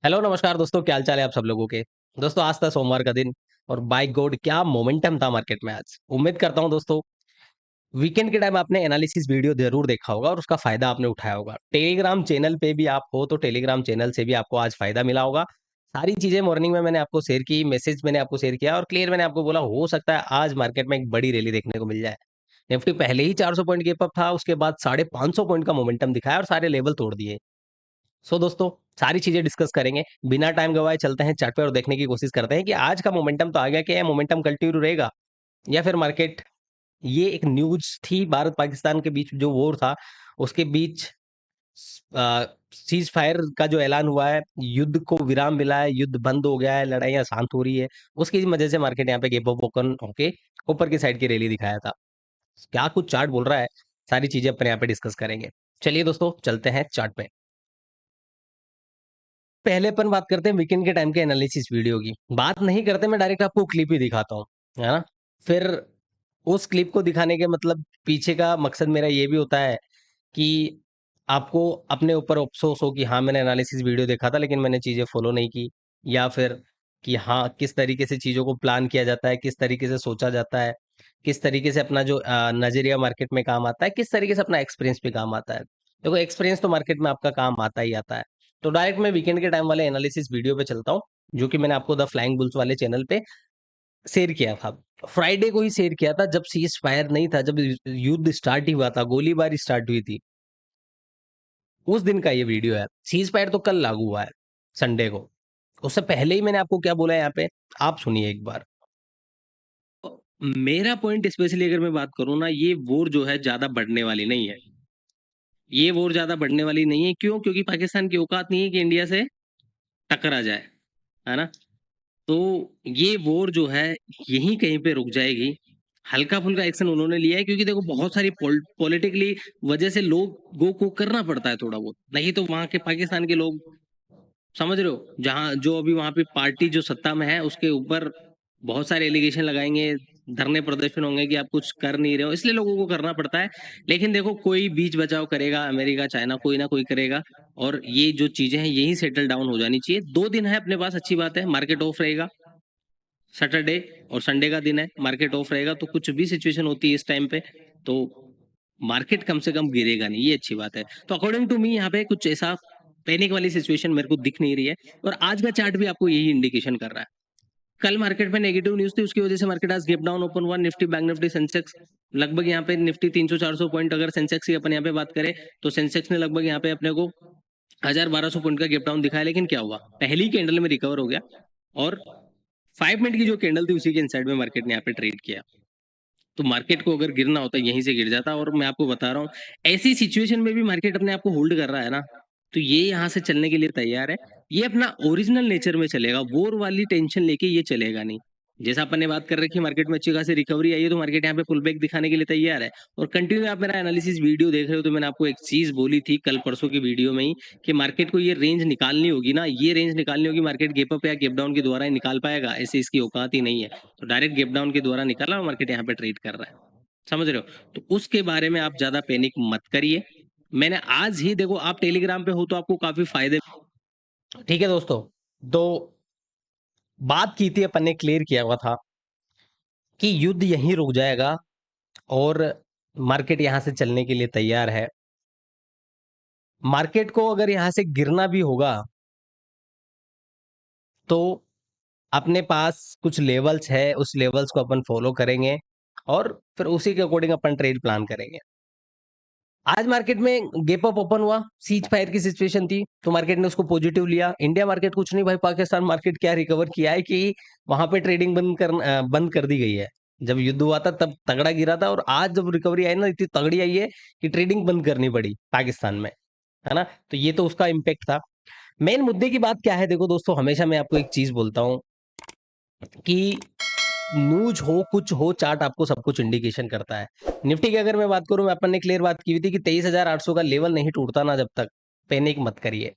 Hello नमस्कार दोस्तों, क्या हाल चाल है आप सब लोगों के। दोस्तों आज था सोमवार का दिन और बाय गॉड क्या मोमेंटम था मार्केट में आज। उम्मीद करता हूं दोस्तों वीकेंड के टाइम आपने एनालिसिस वीडियो जरूर देखा होगा और उसका फायदा आपने उठाया होगा। टेलीग्राम चैनल पे भी आप हो तो टेलीग्राम चैनल से भी आपको आज फायदा मिला होगा। सारी चीजें मॉर्निंग में मैंने आपको शेयर की, मैसेज मैंने आपको शेयर किया और क्लियर मैंने आपको बोला हो सकता है आज मार्केट में एक बड़ी रैली देखने को मिल जाए। निफ्टी पहले ही 400 पॉइंट गेप अप था, उसके बाद 550 पॉइंट का मोमेंटम दिखाया और सारे लेवल तोड़ दिए। दोस्तों सारी चीजें डिस्कस करेंगे। बिना टाइम गवाए चलते हैं चार्ट पे और देखने की कोशिश करते हैं कि आज का मोमेंटम तो आ गया, क्या ये मोमेंटम कंटिन्यू रहेगा या फिर मार्केट। ये एक न्यूज थी भारत पाकिस्तान के बीच जो वॉर था उसके बीच सीज फायर का जो ऐलान हुआ है, युद्ध को विराम मिला है, युद्ध बंद हो गया है, लड़ाइयां शांत हो रही है। उसकी वजह से मार्केट यहाँ पे गैप अप ओपन होके ऊपर की साइड की रैली दिखाया था। क्या कुछ चार्ट बोल रहा है, सारी चीजें अपने यहाँ पे डिस्कस करेंगे। चलिए दोस्तों चलते हैं चार्ट पे। पहले अपन बात करते हैं वीकेंड के टाइम के एनालिसिस वीडियो की। बात नहीं करते, मैं डायरेक्ट आपको क्लिप ही दिखाता हूँ, है ना। फिर उस क्लिप को दिखाने के मतलब पीछे का मकसद मेरा ये भी होता है कि आपको अपने ऊपर अफ़सोस हो कि हाँ, मैंने एनालिसिस वीडियो देखा था लेकिन मैंने चीज़ें फ़ॉलो नहीं की। या फिर कि हाँ, किस तरीके से चीज़ों को प्लान किया जाता है, किस तरीके से सोचा जाता है, किस तरीके से अपना जो नज़रिया मार्केट में काम आता है, किस तरीके से अपना एक्सपीरियंस भी काम आता है। देखो एक्सपीरियंस तो मार्केट में आपका काम आता ही आता है। तो डायरेक्ट मैं वीकेंड के टाइम वाले एनालिसिस वीडियो पे चलता हूँ, जो कि मैंने आपको द फ्लाइंग बुल्स वाले चैनल पे शेयर किया था। फ्राइडे को ही शेयर किया था जब सीज़ फायर नहीं था, जब युद्ध स्टार्ट ही हुआ था, गोलीबारी स्टार्ट हुई थी। उस दिन का ये वीडियो है। सीज़ फायर तो कल लागू हुआ है, संडे को। उससे पहले ही मैंने आपको क्या बोला है यहाँ पे, आप सुनिए एक बार। अ, मेरा पॉइंट स्पेशली अगर मैं बात करूँ ना, ये वॉर जो है ज़्यादा बढ़ने वाली नहीं है। ये वॉर ज़्यादा बढ़ने वाली नहीं है, क्यों? क्योंकि पाकिस्तान की औकात नहीं है कि इंडिया से टकरा जाए, है ना? तो ये वॉर जो है यहीं कहीं पे रुक जाएगी। हल्का-फुल्का एक्शन उन्होंने लिया है क्योंकि देखो बहुत सारी पॉलिटिकली वजह से लोगों को करना पड़ता है थोड़ा बहुत। नहीं तो वहाँ के पाकिस्तान के लोग, समझ रहे हो? जहाँ जो अभी वहाँ पे पार्टी जो सत्ता में है उसके ऊपर बहुत सारे एलिगेशन लगाएँगे, धरने प्रदर्शन होंगे कि आप कुछ कर नहीं रहे हो, इसलिए लोगों को करना पड़ता है। लेकिन देखो कोई बीच बचाव करेगा, अमेरिका, चाइना कोई ना कोई करेगा और ये जो चीज़ें हैं यहीं सेटल डाउन हो जानी चाहिए। 2 दिन है अपने पास, अच्छी बात है, मार्केट ऑफ रहेगा। सैटरडे और संडे का दिन है, मार्केट ऑफ रहेगा तो कुछ भी सिचुएशन होती है इस टाइम पे, तो मार्केट कम से कम गिरेगा नहीं, ये अच्छी बात है। तो अकॉर्डिंग टू मी यहाँ पे कुछ ऐसा पैनिक वाली सिचुएशन मेरे को दिख नहीं रही है और आज का चार्ट भी आपको यही इंडिकेशन कर रहा है। कल मार्केट में नेगेटिव न्यूज़ थी, उसकी वजह से मार्केट आज गैप डाउन ओपन हुआ। निफ्टी, बैंक निफ्टी, सेंसेक्स लगभग यहाँ पे निफ्टी 300-400 पॉइंट, अगर सेंसेक्स की अपन यहाँ पे बात करें तो सेंसेक्स ने लगभग यहाँ पे अपने को 1000-1200 पॉइंट का गैप डाउन दिखाया। लेकिन क्या हुआ? पहली कैंडल में रिकवर हो गया और 5 मिनट की जो कैंडल थी उसी के इनसाइड में मार्केट ने यहाँ पे ट्रेड किया। तो मार्केट को अगर गिरना होता यहीं से गिर जाता और मैं आपको बता रहा हूँ ऐसी सिचुएशन में भी मार्केट अपने आप को होल्ड कर रहा है ना, तो ये यहाँ से चलने के लिए तैयार है। ये अपना ओरिजिनल नेचर में चलेगा, वॉर वाली टेंशन लेके ये चलेगा नहीं। जैसा अपन ने बात कर रखी, मार्केट में अच्छी खासी रिकवरी आई है तो मार्केट यहाँ पे पुल बैक दिखाने के लिए तैयार है। और कंटिन्यू आप मेरा एनालिसिस वीडियो देख रहे हो तो मैंने आपको एक चीज बोली थी कल परसों की वीडियो में ही कि मार्केट को ये रेंज निकालनी होगी ना, ये रेंज निकालनी होगी। मार्केट गेप अप या गेप डाउन के द्वारा ही निकाल पाएगा, ऐसे इसकी औकात ही नहीं है। तो डायरेक्ट गेप डाउन के द्वारा निकाला और मार्केट यहाँ पे ट्रेड कर रहा है, समझ रहे हो? तो उसके बारे में आप ज़्यादा पैनिक मत करिए। मैंने आज ही देखो, आप टेलीग्राम पे हो तो आपको काफ़ी फ़ायदे। ठीक है दोस्तों, तो बात की थी अपन ने, क्लियर किया हुआ था कि युद्ध यहीं रुक जाएगा और मार्केट यहाँ से चलने के लिए तैयार है। मार्केट को अगर यहाँ से गिरना भी होगा तो अपने पास कुछ लेवल्स है, उस लेवल्स को अपन फॉलो करेंगे और फिर उसी के अकॉर्डिंग अपन ट्रेड प्लान करेंगे। आज मार्केट में गैप अप ओपन हुआ, सीज फायर की सिचुएशन थी, तो मार्केट ने उसको पॉजिटिव लिया। इंडिया मार्केट कुछ नहीं भाई, पाकिस्तान मार्केट क्या रिकवर किया है कि वहां पे ट्रेडिंग बंद कर दी गई है। जब युद्ध हुआ था तब तगड़ा गिरा था और आज जब रिकवरी आई ना, इतनी तगड़ी आई है कि ट्रेडिंग बंद करनी पड़ी पाकिस्तान में, है ना। तो ये तो उसका इम्पेक्ट था। मेन मुद्दे की बात क्या है, देखो दोस्तों, हमेशा मैं आपको एक चीज बोलता हूँ कि न्यूज हो कुछ हो, चार्ट आपको सब कुछ इंडिकेशन करता है। निफ्टी की अगर मैं बात करूं, अपन ने क्लियर बात की हुई थी कि 23,800 का लेवल नहीं टूटता ना जब तक, पैनिक मत करिए।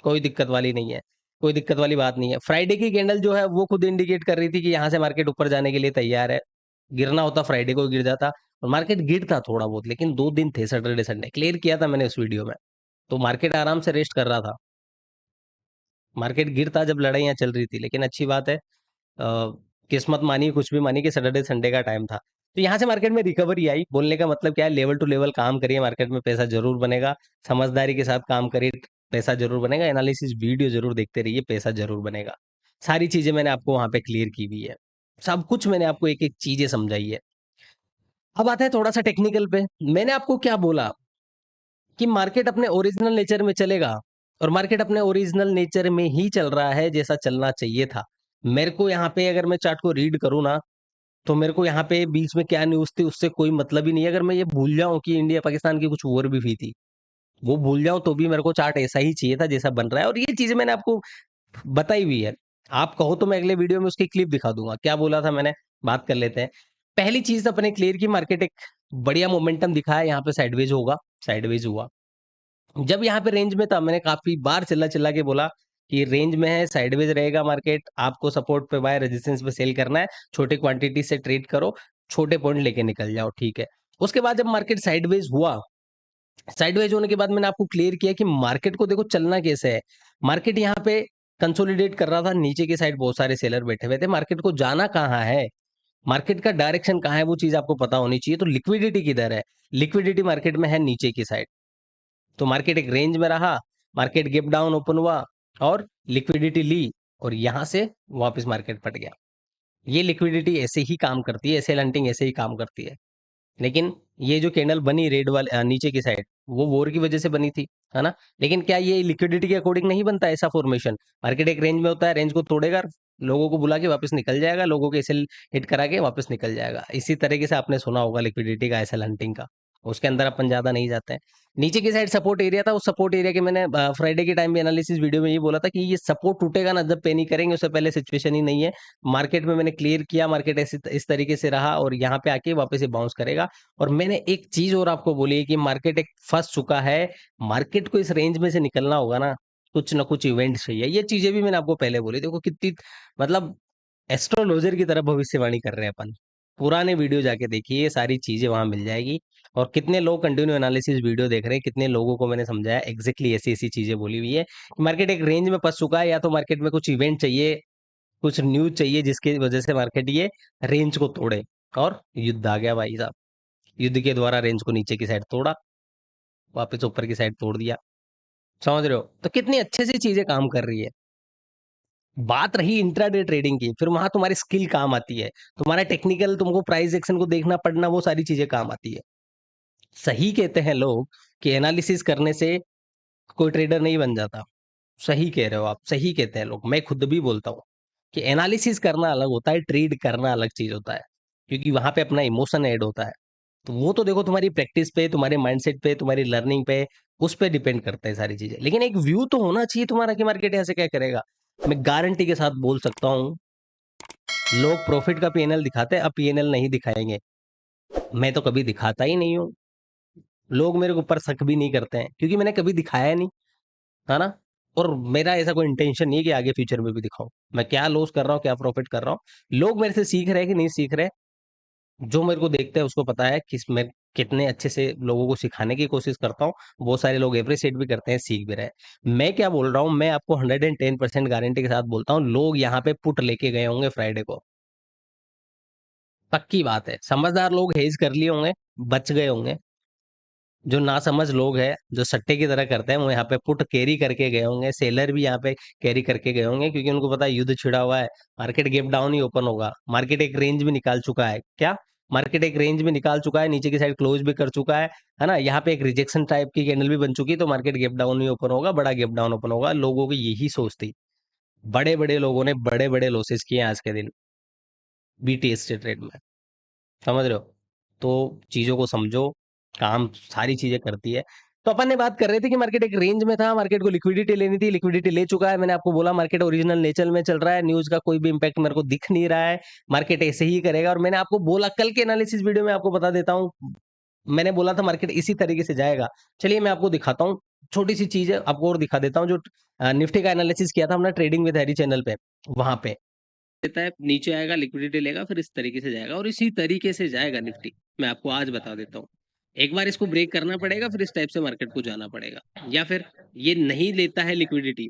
कोई दिक्कत वाली नहीं है, कोई दिक्कत वाली बात नहीं है। फ्राइडे की कैंडल जो है वो खुद इंडिकेट कर रही थी कि यहाँ से मार्केट ऊपर जाने के लिए तैयार है। गिरना होता फ्राइडे को गिर जाता और मार्केट गिरता थोड़ा बहुत, लेकिन 2 दिन थे, सैटरडे संडे क्लियर किया था मैंने उस वीडियो में। तो मार्केट आराम से रेस्ट कर रहा था। मार्केट गिरता जब लड़ाइयाँ चल रही थी, लेकिन अच्छी बात है किस्मत मानिए कुछ भी मानिए कि सैटरडे संडे का टाइम था। तो यहाँ से मार्केट में रिकवरी आई, बोलने का मतलब क्या है, लेवल टू लेवल काम करिए, मार्केट में पैसा ज़रूर बनेगा। समझदारी के साथ काम करिए, पैसा ज़रूर बनेगा। एनालिसिस वीडियो ज़रूर देखते रहिए, पैसा ज़रूर बनेगा। सारी चीज़ें मैंने आपको वहाँ पे क्लियर की हुई है। सब कुछ मैंने आपको एक-एक चीज़ें समझाई है। अब आता है थोड़ा-सा टेक्निकल पे। मैंने आपको क्या बोला कि मार्केट अपने ओरिजिनल नेचर में चलेगा और मार्केट अपने ओरिजिनल नेचर में ही चल रहा है जैसा चलना चाहिए था। मेरे को यहाँ पे अगर मैं चार्ट को रीड करूँ ना, तो मेरे को यहाँ पे बीच में क्या न्यूज़ थी उससे कोई मतलब ही नहीं है। अगर मैं ये भूल जाऊँ कि इंडिया-पाकिस्तान की कुछ वॉर भी हुई थी, वो भूल जाऊँ तो भी मेरे को चार्ट ऐसा ही चाहिए था जैसा बन रहा है और ये चीज़ें मैंने आपको बताई हुई है। आप कहो तो मैं अगले वीडियो में उसकी क्लिप दिखा दूँगा। क्या बोला था मैंने? बात कर लेते हैं। पहली चीज़ अपने क्लियर की मार्केट एक बढ़िया मोमेंटम दिखाया, यहाँ पे साइडवेज होगा, साइडवेज हुआ। जब यहाँ पे रेंज में था मैंने काफ़ी बार चिल्ला-चिल्ला के बोला कि रेंज में है, साइडवेज रहेगा मार्केट, आपको सपोर्ट पे बाय, रेजिस्टेंस पे सेल करना है, छोटे क्वांटिटी से ट्रेड करो, छोटे पॉइंट लेके निकल जाओ, ठीक है। उसके बाद जब मार्केट साइडवेज हुआ, साइडवेज होने के बाद मैंने आपको क्लियर किया कि मार्केट को देखो चलना कैसे है। मार्केट यहाँ पे कंसोलिडेट कर रहा था, नीचे की साइड बहुत सारे सेलर बैठे हुए थे, मार्केट को जाना कहाँ है? मार्केट का डायरेक्शन कहाँ है वो चीज़ आपको पता होनी चाहिए, तो लिक्विडिटी किधर है? लिक्विडिटी मार्केट में है नीचे की साइड। तो मार्केट एक रेंज में रहा, मार्केट गैप डाउन ओपन हुआ और लिक्विडिटी ली और यहाँ से वापस मार्केट पट गया। ये लिक्विडिटी ऐसे ही काम करती है, एसएल हंटिंग ऐसे ही काम करती है। लेकिन ये जो कैंडल बनी रेड वाले नीचे की साइड, वो वॉर की वजह से बनी थी, है ना? लेकिन क्या ये लिक्विडिटी के अकॉर्डिंग नहीं बनता ऐसा फॉर्मेशन? मार्केट एक रेंज में होता है, रेंज को तोड़ेगा, लोगों को बुला के वापस निकल जाएगा, लोगों के एसएल हिट करा के वापस निकल जाएगा। इसी तरीके से आपने सुना होगा लिक्विडिटी का एसएल हंटिंग का। उसके अंदर अपन ज़्यादा नहीं जाते हैं। नीचे की साइड सपोर्ट एरिया था, उस सपोर्ट एरिया के मैंने फ्राइडे के टाइम भी एनालिसिस वीडियो में ये बोला था कि ये सपोर्ट टूटेगा ना जब पे नहीं करेंगे, उससे पहले सिचुएशन ही नहीं है। मार्केट में मैंने क्लियर किया, मार्केट ऐसे इस तरीके से रहा और यहाँ पे आके वापस ये बाउंस करेगा। और मैंने एक चीज़ और आपको बोली है कि मार्केट एक फँस चुका है, मार्केट को इस रेंज में से निकलना होगा ना, कुछ ना कुछ इवेंट चाहिए। ये चीज़ें भी मैंने आपको पहले बोली, देखो कितनी मतलब एस्ट्रोलॉजर की तरह भविष्यवाणी कर रहे हैं अपन। पुराने वीडियो जाके देखिए, ये सारी चीज़ें वहाँ मिल जाएगी और कितने लोग कंटिन्यू एनालिसिस वीडियो देख रहे हैं, कितने लोगों को मैंने समझाया एग्ज़ैक्टली ऐसी-ऐसी चीज़ें बोली हुई है। मार्केट एक रेंज में फँस चुका है या तो मार्केट में कुछ इवेंट चाहिए, कुछ न्यूज़ चाहिए जिसकी वजह से मार्केट ये रेंज को तोड़े और युद्ध आ गया भाई साहब। युद्ध के द्वारा रेंज को नीचे की साइड तोड़ा, वापस ऊपर की साइड तोड़ दिया। समझ रहे हो? तो कितनी अच्छे से चीज़ें काम कर रही है। बात रही इंट्राडे ट्रेडिंग की, फिर वहाँ तुम्हारी स्किल काम आती है। तुम्हारा टेक्निकल तुमको प्राइस एक्शन को देखना पड़ना वो सारी चीज़ें काम आती है। सही कहते हैं लोग कि एनालिसिस करने से कोई ट्रेडर नहीं बन जाता। सही कह रहे हो आप, सही कहते हैं लोग। मैं खुद भी बोलता हूँ कि एनालिसिस करना अलग होता है, ट्रेड करना अलग चीज़ होता है। क्योंकि वहाँ पे अपना इमोशन ऐड होता है। तो वो तो देखो तुम्हारी प्रैक्टिस पे, तुम्हारे माइंडसेट पे, तुम्हारी लर्निंग पे, उस पे डिपेंड करता है सारी चीज़ें। लेकिन एक व्यू तो होना चाहिए तुम्हारा कि मार्केट यहाँ से क्या करेगा। मैं गारंटी के साथ बोल सकता हूँ, लोग प्रॉफिट का पीएनएल दिखाते हैं, अब पीएनएल नहीं दिखाएँगे। मैं तो कभी दिखाता ही नहीं हूँ। लोग मेरे ऊपर शक भी नहीं करते हैं, क्योंकि मैंने कभी दिखाया नहीं, है ना? और मेरा ऐसा कोई इंटेंशन नहीं है कि आगे फ्यूचर में भी दिखाऊँ। मैं क्या लॉस कर रहा हूँ, क्या प्रॉफिट कर रहा हूँ, लोग मेरे से सीख रहे हैं कि नहीं सीख रहे, जो मेरे को देखता है उसको पता है कि मैं कितने अच्छे से लोगों को सिखाने की कोशिश करता हूँ। बहुत सारे लोग एप्रिशिएट भी करते हैं, सीख भी रहे हैं। मैं क्या बोल रहा हूँ, मैं आपको 110% गारंटी के साथ बोलता हूँ, लोग यहाँ पे पुट लेके गए होंगे फ्राइडे को। पक्की बात है। समझदार लोग हेज कर लिए होंगे, बच गए होंगे। जो नासमझ लोग हैं, जो सट्टे की तरह करते हैं, वो यहाँ पे पुट कैरी करके गए होंगे। सेलर भी यहाँ पे कैरी करके गए होंगे क्योंकि उनको पता है युद्ध छिड़ा हुआ है। मार्केट गैप डाउन ही ओपन होगा। मार्केट एक रेंज में निकाल चुका है। क्या? मार्केट एक रेंज में निकाल चुका है, नीचे की साइड क्लोज भी कर चुका है ना? यहाँ पे एक रिजेक्शन टाइप की कैंडल भी बन चुकी है, तो मार्केट गैप डाउन ही ओपन होगा, बड़ा गैप डाउन ओपन होगा। लोगों की यही सोच थी। बड़े-बड़े लोगों ने बड़े-बड़े लॉसेस किए हैं आज के दिन बीटीएस के ट्रेड में। समझ रहे हो? तो चीज़ों को समझो, काम सारी चीज़ें करती है। तो अपन ने बात कर रहे थे कि मार्केट एक रेंज में था, मार्केट को लिक्विडिटी लेनी थी, लिक्विडिटी ले चुका है। मैंने आपको बोला मार्केट ओरिजिनल नेचर में चल रहा है, न्यूज़ का कोई भी इम्पैक्ट मेरे को दिख नहीं रहा है, मार्केट ऐसे ही करेगा और मैंने आपको बोला कल के एनालिसिस वीडियो में आपको बता देता हूँ, मैंने बोला था मार्केट इसी तरीके से जाएगा। चलिए मैं आपको दिखाता हूँ, छोटी-सी चीज़ है, आपको और दिखा देता हूँ जो निफ्टी का एनालिसिस किया था हमने ट्रेडिंग विद हैरी चैनल पे, वहाँ पे। देता है, नीचे आएगा, लिक्विडिटी लेगा, फिर इस तरीके से जाएगा और इसी तरीके से जाएगा निफ्टी। मैं आपको आज बता देता हूँ। एक बार इसको ब्रेक करना पड़ेगा, फिर इस टाइप से मार्केट को जाना पड़ेगा। या फिर ये नहीं लेता है लिक्विडिटी,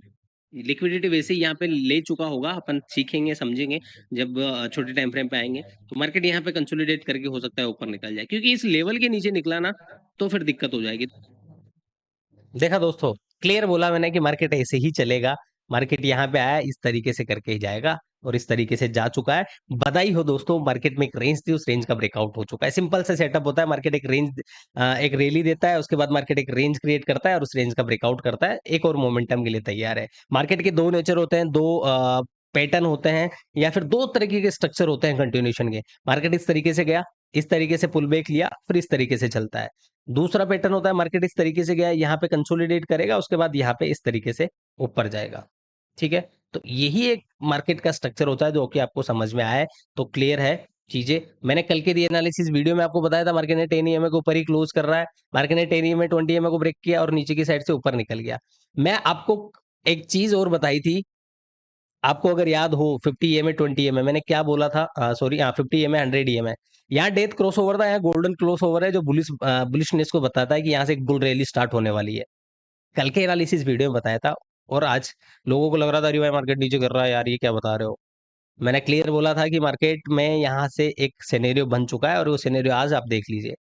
लिक्विडिटी वैसे ही यहाँ पे ले चुका होगा, अपन सीखेंगे समझेंगे जब छोटे टाइम फ्रेम पे आएंगे। तो मार्केट यहाँ पे कंसोलिडेट करके हो सकता है ऊपर निकल जाए, क्योंकि इस लेवल के नीचे निकला ना तो फिर दिक्कत हो जाएगी। देखा दोस्तों, क्लियर बोला मैंने कि मार्केट ऐसे ही चलेगा। मार्केट यहाँ पे आया, इस तरीके से करके ही जाएगा और इस तरीके से जा चुका है। बधाई हो दोस्तों, मार्केट में एक रेंज थी, उस रेंज का ब्रेकआउट हो चुका है। सिंपल सा सेटअप होता है, मार्केट एक रेंज, एक रैली देता है, उसके बाद मार्केट एक रेंज क्रिएट करता है और उस रेंज का ब्रेकआउट करता है, एक और मोमेंटम के लिए तैयार है। मार्केट के दो नेचर होते हैं, दो पैटर्न होते हैं, या फिर दो तरीके के स्ट्रक्चर होते हैं कंटिन्यूशन के। मार्केट इस तरीके से गया, इस तरीके से पुल बैक लिया, फिर इस तरीके से चलता है। दूसरा पैटर्न होता है, मार्केट इस तरीके से गया, यहाँ पे कंसोलिडेट करेगा, उसके बाद यहाँ पे इस तरीके से ऊपर जाएगा। ठीक है, तो यही एक मार्केट का स्ट्रक्चर होता है, जो कि आपको समझ में आया है तो क्लियर है चीजें। मैंने कल के एनालिसिस वीडियो में आपको बताया था, मार्केट ने 10 ईएमए को ऊपर ही क्लोज कर रहा है। मार्केट ने 10 ईएमए 20 ईएमए को ब्रेक किया और नीचे की साइड से ऊपर निकल गया। मैं आपको एक चीज और बताई थी, आपको अगर याद हो, 50 ईएमए 20 ईएमए मैंने क्या बोला था, सॉरी, हाँ, 50 ईएमए 100 ईएमए। यहाँ डेथ क्रॉस ओवर था, यहाँ गोल्डन क्रॉस ओवर है, जो बुलिशनेस को बताता है कि यहाँ से एक बुल रैली स्टार्ट होने वाली है। कल के एनालिसिस वीडियो में बताया था। और आज लोगों को लग रहा था, अरे भाई मार्केट नीचे कर रहा है यार, ये क्या बता रहे हो। मैंने क्लियर बोला था कि मार्केट में यहाँ से एक सिनेरियो बन चुका है, और वो सिनेरियो आज आप देख लीजिए।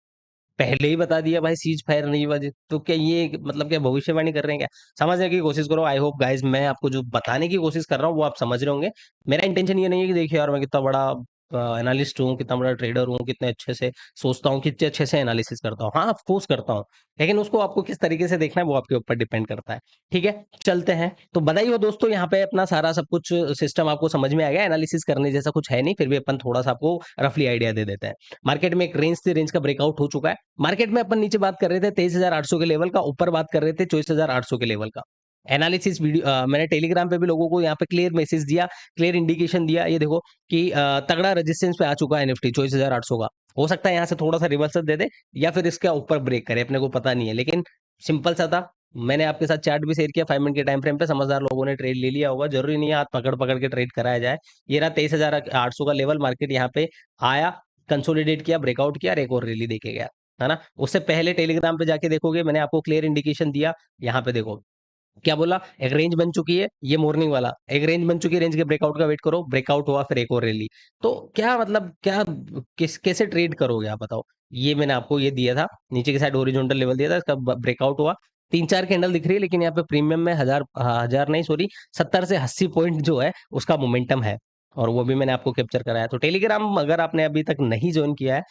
पहले ही बता दिया भाई, सीज फायर नहीं हुआ तो क्या ये मतलब क्या भविष्यवाणी कर रहे हैं क्या? समझने की कोशिश करो। आई होप गाइज, मैं आपको जो बताने की कोशिश कर रहा हूँ वो आप समझ रहे होंगे। मेरा इंटेंशन ये नहीं है कि देखिए यार मैं कितना बड़ा एनालिस्ट हूँ, कितना बड़ा ट्रेडर हूँ, कितने अच्छे से सोचता हूँ, कितने अच्छे से एनालिसिस करता हूँ। हाँ, ऑफ कोर्स करता हूँ, लेकिन उसको आपको किस तरीके से देखना है वो आपके ऊपर डिपेंड करता है। ठीक है, चलते हैं। तो बधाई हो दोस्तों, यहाँ पे अपना सारा सब कुछ सिस्टम आपको समझ में आ गया। एनालिसिस करने जैसा कुछ है नहीं, फिर भी अपन थोड़ा सा आपको रफली आइडिया दे देते हैं। मार्केट में एक रेंज थी, रेंज का ब्रेकआउट हो चुका है। मार्केट में अपन नीचे बात कर रहे थे 23,800 के लेवल का, ऊपर बात कर रहे थे 24,800 के लेवल का। एनालिसिस वीडियो मैंने टेलीग्राम पे भी लोगों को यहाँ पे क्लियर मैसेज दिया, क्लियर इंडिकेशन दिया, ये देखो कि तगड़ा रेजिस्टेंस पे आ चुका है निफ्टी 24,800 का। हो सकता है यहाँ से थोड़ा सा रिवर्सल दे दे, या फिर इसका ऊपर ब्रेक करे, अपने को पता नहीं है, लेकिन सिंपल सा था। मैंने आपके साथ चार्ट भी शेयर किया, 5 मिनट के टाइम फ्रेम पे समझदार लोगों ने ट्रेड ले लिया होगा। जरूरी नहीं है हाथ पकड़ पकड़ के ट्रेड कराया जाए। ये रहा 23,800 का लेवल, मार्केट यहाँ पे आया, कंसोलिडेट किया, ब्रेकआउट किया और एक और रैली देके गया, है ना। उससे पहले टेलीग्राम पे जाके देखोगे, मैंने आपको क्लियर इंडिकेशन दिया। यहाँ पे देखो क्या बोला, एक रेंज बन चुकी है, ये मॉर्निंग वाला एक रेंज बन चुकी है, रेंज के ब्रेकआउट का वेट करो, ब्रेकआउट हुआ फिर एक और रैली। तो क्या मतलब, क्या कैसे ट्रेड करोगे आप बताओ। ये मैंने आपको ये दिया था, नीचे की साइड ओरिजेंटल लेवल दिया था, इसका ब्रेकआउट हुआ। 3-4 कैंडल दिख रही है, लेकिन यहाँ पे प्रीमियम में हजार नहीं, सॉरी, 70 से 80 पॉइंट जो है उसका मोमेंटम है, और वो भी मैंने आपको कैप्चर कराया। तो टेलीग्राम अगर आपने अभी तक नहीं ज्वाइन किया है,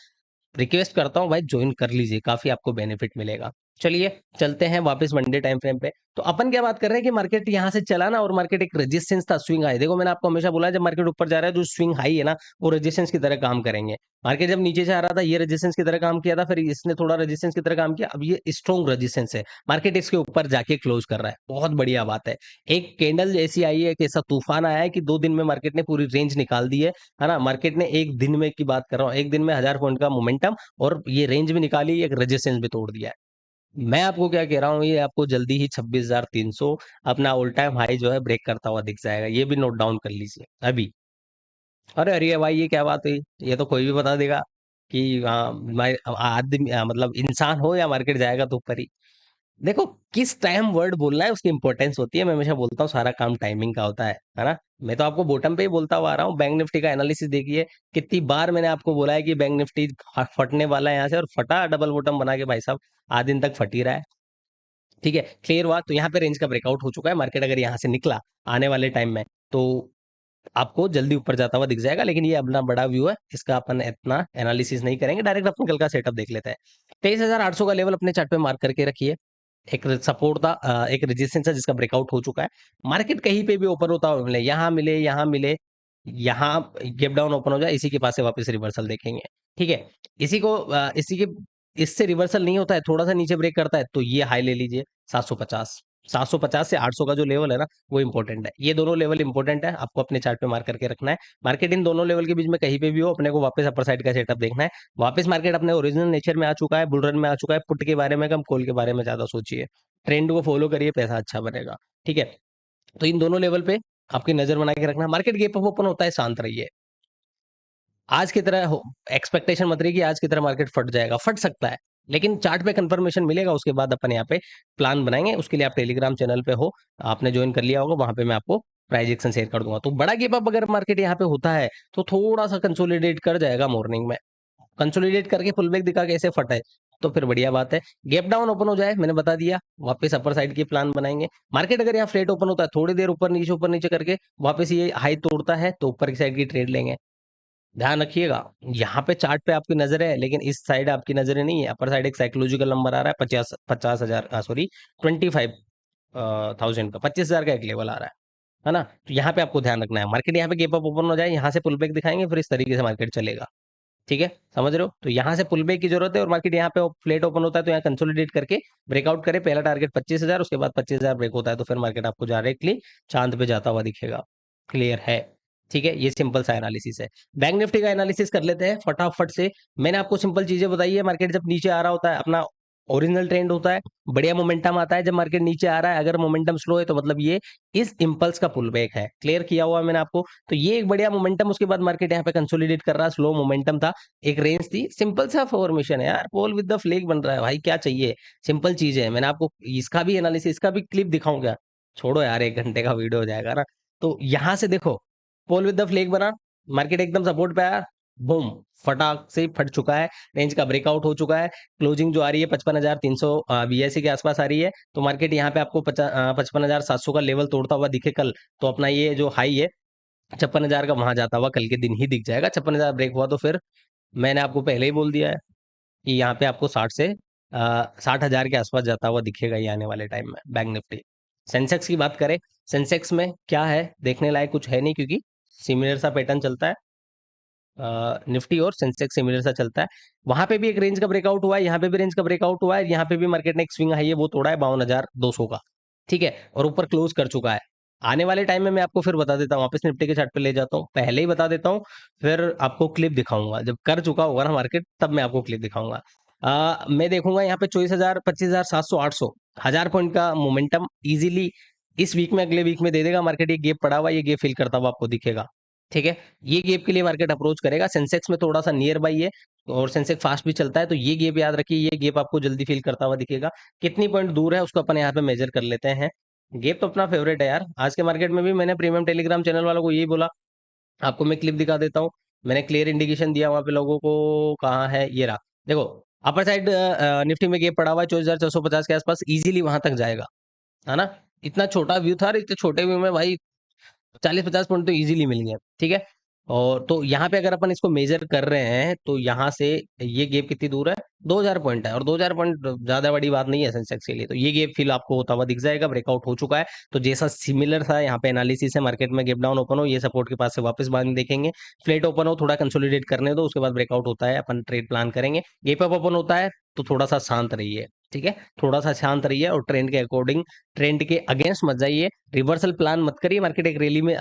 रिक्वेस्ट करता हूँ भाई ज्वाइन कर लीजिए, काफी आपको बेनिफिट मिलेगा। चलिए चलते हैं वापस वनडे टाइम फ्रेम पे। तो अपन क्या बात कर रहे हैं कि मार्केट यहाँ से चला ना, और मार्केट एक रेजिस्टेंस था, स्विंग हाई। देखो मैंने आपको हमेशा बोला है, जब मार्केट ऊपर जा रहा है जो स्विंग हाई है ना, वो रेजिस्टेंस की तरह काम करेंगे। मार्केट जब नीचे से आ रहा था, ये रेजिस्टेंस की तरह काम किया था, फिर इसने थोड़ा रेजिस्टेंस की तरह काम किया, अब ये स्ट्रॉन्ग रेजिस्टेंस है। मार्केट इसके ऊपर जाके क्लोज कर रहा है, बहुत बढ़िया बात है। एक कैंडल ऐसी आई है, एक ऐसा तूफान आया है कि 2 दिन में मार्केट ने पूरी रेंज निकाल दी है ना। मार्केट ने एक दिन में की बात कर रहा हूँ, एक दिन में 1000 पॉइंट का मोमेंटम, और ये रेंज भी निकाली, एक रेजिस्टेंस भी तोड़ दिया है। मैं आपको क्या कह रहा हूँ, ये आपको जल्दी ही 26,300 अपना ऑल टाइम हाई जो है ब्रेक करता हुआ दिख जाएगा। ये भी नोट डाउन कर लीजिए अभी। अरे अरे भाई, ये क्या बात हुई, ये तो कोई भी बता देगा कि हाँ, मैं आदमी मतलब इंसान हो या मार्केट जाएगा तो ऊपर ही। देखो, किस टाइम वर्ड बोलना है उसकी इंपॉर्टेंस होती है। मैं हमेशा बोलता हूँ सारा काम टाइमिंग का होता है ना। मैं तो आपको बॉटम पे ही बोलता हुआ आ रहा हूँ। बैंक निफ्टी का एनालिसिस देखिए, कितनी बार मैंने आपको बोला है कि बैंक निफ्टी फटने वाला है यहाँ से, और फटा डबल बॉटम बना के भाई साहब, आज दिन तक फट ही रहा है। ठीक है, क्लियर हुआ। तो यहाँ पे रेंज का ब्रेकआउट हो चुका है, मार्केट अगर यहाँ से निकला आने वाले टाइम में, तो आपको जल्दी ऊपर जाता हुआ दिख जाएगा। लेकिन ये अपना बड़ा व्यू है, इसका अपन इतना एनालिसिस नहीं करेंगे, डायरेक्ट अपन कल का सेटअप देख लेते हैं। 23,800 का लेवल अपने चार्ट पे मार्क करके रखिए। एक सपोर्ट था, एक रेजिस्टेंस है जिसका ब्रेकआउट हो चुका है। मार्केट कहीं पे भी ओपन होता हुआ मिले, यहाँ मिले, यहाँ मिले, यहाँ गैप डाउन ओपन हो जाए, इसी के पास से वापस रिवर्सल देखेंगे। ठीक है, इसी को इसी के इससे रिवर्सल नहीं होता है, थोड़ा सा नीचे ब्रेक करता है, तो ये हाई ले लीजिए 750। 750 से 800 का जो लेवल है ना, वो इंपॉर्टेंट है। ये दोनों लेवल इंपॉर्टेंट है, आपको अपने चार्ट पे मार्क करके रखना है। मार्केट इन दोनों लेवल के बीच में कहीं पे भी हो, अपने को वापस अपर साइड का सेटअप देखना है। वापस मार्केट अपने ओरिजिनल नेचर में आ चुका है, बुल रन में आ चुका है। पुट के बारे में कम, कॉल के बारे में ज्यादा सोचिए। ट्रेंड को फॉलो करिए, पैसा अच्छा बनेगा। ठीक है, तो इन दोनों लेवल पे आपकी नजर बना के रखना। मार्केट गैप अप ओपन होता है, शांत रहिए। आज की तरह एक्सपेक्टेशन मत रही कि आज की तरह मार्केट फट जाएगा, फट सकता है। लेकिन चार्ट पे कंफर्मेशन मिलेगा, उसके बाद अपन यहाँ पे प्लान बनाएंगे। उसके लिए आप टेलीग्राम चैनल पे हो, आपने ज्वाइन कर लिया होगा, वहां पे मैं आपको प्राइस एक्शन शेयर कर दूंगा। तो बड़ा गैप अप अगर मार्केट यहाँ पे होता है तो थोड़ा सा कंसोलिडेट कर जाएगा मॉर्निंग में, कंसोलिडेट करके फुल बैक दिखा के ऐसे फटे तो फिर बढ़िया बात है। गैप डाउन ओपन हो जाए, मैंने बता दिया, वापस अपर साइड की प्लान बनाएंगे। मार्केट अगर यहाँ फ्लैट ओपन होता है, थोड़ी देर ऊपर नीचे करके वापस ये हाई तोड़ता है, तो ऊपर की साइड की ट्रेड लेंगे। ध्यान रखिएगा, यहाँ पे चार्ट पे आपकी नजर है, लेकिन इस साइड आपकी नजर नहीं है। अपर साइड एक साइकोलॉजिकल नंबर आ रहा है 50,000, सॉरी 25,000 का, 25,000 का एक लेवल आ रहा है ना। तो यहाँ पे आपको ध्यान रखना है, मार्केट यहाँ पे गैप अप ओपन हो जाए, यहाँ से पुल बैक दिखाएंगे, फिर इस तरीके से मार्केट चलेगा। ठीक है, समझ रहे हो? तो यहाँ से पुल बैक की जरूरत है, और मार्केट यहाँ पे फ्लैट ओपन होता है तो यहाँ कंसोलिडेट करके ब्रेकआउट करे। पहला टारगेट 25,000, उसके बाद 25,000 ब्रेक होता है तो फिर मार्केट आपको डायरेक्टली चांद पे जाता हुआ दिखेगा। क्लियर है? ठीक है, ये सिंपल सा एनालिसिस है। बैंक निफ्टी का एनालिसिस कर लेते हैं फटाफट से। मैंने आपको सिंपल चीजें बताई है, मार्केट जब नीचे आ रहा होता है, अपना ओरिजिनल ट्रेंड होता है, बढ़िया मोमेंटम आता है। जब मार्केट नीचे आ रहा है, अगर मोमेंटम स्लो है तो मतलब ये इस इंपल्स का पुल बैक है। क्लियर किया हुआ है मैंने आपको। तो ये एक बढ़िया मोमेंटम, उसके बाद मार्केट यहाँ पे कंसोलिडेट कर रहा है, स्लो मोमेंटम था, एक रेंज थी, सिंपल सा फॉर्मेशन है यार, पोल विद द फ्लैग बन रहा है भाई, क्या चाहिए? सिंपल चीज है। मैंने आपको इसका भी एनालिसिस, इसका भी क्लिप दिखाऊं क्या? छोड़ो यार, 1 घंटे का वीडियो हो जाएगा ना। तो यहां से देखो, पोल विद द फ्लैग बना, मार्केट एकदम सपोर्ट पे आया, बूम, फटाक से फट चुका है, रेंज का ब्रेकआउट हो चुका है। क्लोजिंग जो आ रही है 55,300 BSE के आसपास आ रही है। तो मार्केट यहाँ पे आपको 55,700 का लेवल तोड़ता हुआ दिखे कल, तो अपना ये जो हाई है 56,000 का, वहां जाता हुआ कल के दिन ही दिख जाएगा। 56,000 ब्रेक हुआ तो फिर मैंने आपको पहले ही बोल दिया है कि यहाँ पे आपको 60,000 के आसपास जाता हुआ दिखेगा ये आने वाले टाइम में बैंक निफ्टी। सेंसेक्स की बात करें, सेंसेक्स में क्या है, देखने लायक कुछ है नहीं, क्योंकि सिमिलर सा पैटर्न चलता है। निफ्टी और सेंसेक्स सिमिलर सा चलता है। वहां पे भी एक रेंज का ब्रेकआउट हुआ है, यहाँ पे भी रेंज का ब्रेकआउट हुआ है, यहाँ पे भी मार्केट ने एक स्विंग हाई है वो तोड़ा है 52,200 का। ठीक है, और ऊपर क्लोज कर चुका है। आने वाले टाइम में मैं आपको फिर बता देता हूँ, वापस निफ्टी के चार्ट पे ले जाता हूँ, पहले ही बता देता हूँ, फिर आपको क्लिप दिखाऊंगा जब कर चुका होगा ना मार्केट, तब मैं आपको क्लिप दिखाऊंगा। मैं देखूंगा यहाँ पे 24,000, 25,700, 800, 1,000 पॉइंट का मोमेंटम इजीली इस वीक में, अगले वीक में दे देगा मार्केट। ये गेप पड़ा हुआ, ये गेप फिल करता हुआ आपको दिखेगा। ठीक है, ये गेप के लिए मार्केट अप्रोच करेगा। सेंसेक्स में थोड़ा सा नियर बाई है, और सेंसेक्स फास्ट भी चलता है, तो ये गेप याद रखिए, ये गेप आपको जल्दी फील करता हुआ दिखेगा। कितनी पॉइंट दूर है उसको अपन यहाँ पे मेजर कर लेते हैं। गेप तो अपना फेवरेट है यार, आज के मार्केट में भी मैंने प्रीमियम टेलीग्राम चैनल वालों को यही बोला। आपको मैं क्लिप दिखा देता हूँ, मैंने क्लियर इंडिकेशन दिया वहां पे लोगों को, कहाँ है ये रहा, देखो। अपर साइड निफ्टी में गेप पड़ा हुआ है 24,450 के आसपास, इजीली वहां तक जाएगा, है ना। इतना छोटा व्यू था, इतने छोटे व्यू में भाई 40-50 पॉइंट तो इजीली मिल गया। ठीक है, और तो यहाँ पे अगर अपन इसको मेजर कर रहे हैं, तो यहाँ से ये गेप कितनी दूर है, 2,000 पॉइंट है, और 2,000 पॉइंट ज्यादा बड़ी बात नहीं है सेंसेक्स के लिए। तो ये गेप फिल आपको होता हुआ दिख जाएगा, ब्रेकआउट हो चुका है। तो जैसा सिमिलर था यहाँ पे एनालिसिस है, मार्केट में गेप डाउन ओपन हो, ये सपोर्ट के पास से वापस बाइंग देखेंगे, फ्लेट ओपन हो, थोड़ा कंसोलिडेट करने दो, उसके बाद ब्रेकआउट होता है, अपन ट्रेड प्लान करेंगे। गेप अप ओपन होता है तो थोड़ा सा शांत रहिए। ठीक है, थोड़ा सा शांत रहिए, और ट्रेंड के अकॉर्डिंग, ट्रेंड के अगेंस्ट मत जाइए, रिवर्सल प्लान मत करिए। मार्केट एक रैली में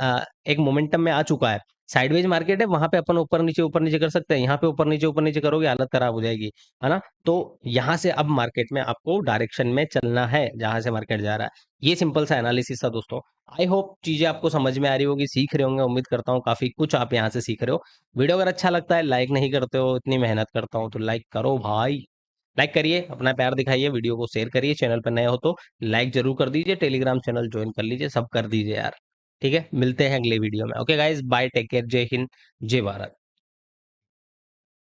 एक मोमेंटम में आ चुका है, साइडवेज मार्केट है, वहां पे अपन ऊपर नीचे कर सकते हैं, यहाँ पे ऊपर नीचे करोगे हालत खराब हो जाएगी, है ना। तो यहाँ से अब मार्केट में आपको डायरेक्शन में चलना है जहां से मार्केट जा रहा है। ये सिंपल सा एनालिसिस था दोस्तों। आई होप चीजें आपको समझ में आ रही होगी, सीख रहे होंगे, उम्मीद करता हूँ काफी कुछ आप यहाँ से सीख रहे हो। वीडियो अगर अच्छा लगता है, लाइक नहीं करते हो, इतनी मेहनत करता हूँ तो लाइक करो भाई, लाइक करिए, अपना प्यार दिखाइए, वीडियो को शेयर करिए, चैनल पर नए हो तो लाइक जरूर कर दीजिए, टेलीग्राम चैनल ज्वाइन कर लीजिए, सब कर दीजिए यार। ठीक है, मिलते हैं अगले वीडियो में। Okay guys, bye, take care, जय हिंद, जय भारत।